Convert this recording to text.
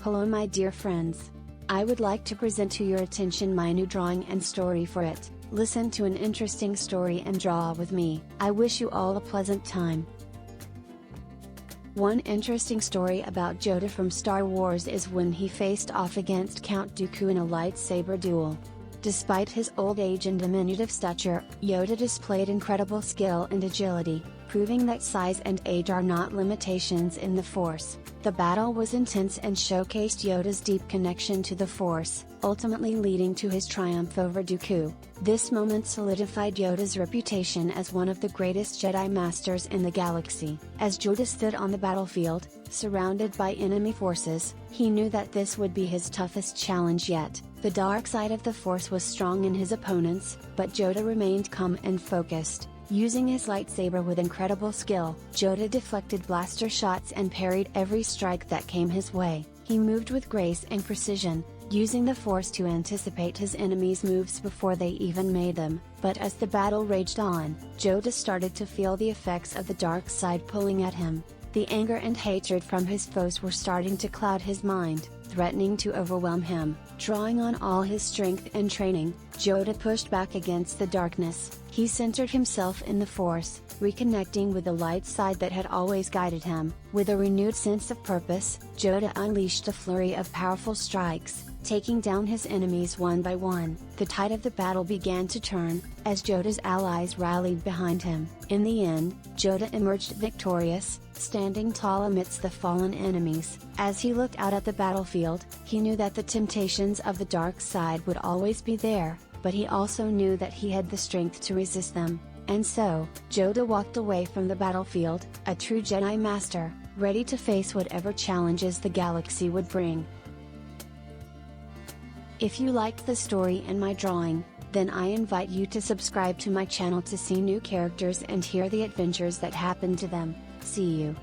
Hello my dear friends. I would like to present to your attention my new drawing and story for it. Listen to an interesting story and draw with me. I wish you all a pleasant time. One interesting story about Yoda from Star Wars is when he faced off against Count Dooku in a lightsaber duel. Despite his old age and diminutive stature, Yoda displayed incredible skill and agility, proving that size and age are not limitations in the Force. The battle was intense and showcased Yoda's deep connection to the Force, ultimately leading to his triumph over Dooku. This moment solidified Yoda's reputation as one of the greatest Jedi Masters in the galaxy. As Yoda stood on the battlefield, surrounded by enemy forces, he knew that this would be his toughest challenge yet. The dark side of the Force was strong in his opponents, but Yoda remained calm and focused. Using his lightsaber with incredible skill, Yoda deflected blaster shots and parried every strike that came his way. He moved with grace and precision, using the Force to anticipate his enemies' moves before they even made them. But as the battle raged on, Yoda started to feel the effects of the dark side pulling at him. The anger and hatred from his foes were starting to cloud his mind, threatening to overwhelm him. Drawing on all his strength and training, Yoda pushed back against the darkness. He centered himself in the Force, reconnecting with the light side that had always guided him. With a renewed sense of purpose, Yoda unleashed a flurry of powerful strikes, taking down his enemies one by one. The tide of the battle began to turn, as Yoda's allies rallied behind him. In the end, Yoda emerged victorious, standing tall amidst the fallen enemies. As he looked out at the battlefield, he knew that the temptations of the dark side would always be there, but he also knew that he had the strength to resist them. And so, Yoda walked away from the battlefield, a true Jedi Master, ready to face whatever challenges the galaxy would bring. If you liked the story and my drawing, then I invite you to subscribe to my channel to see new characters and hear the adventures that happen to them. See you.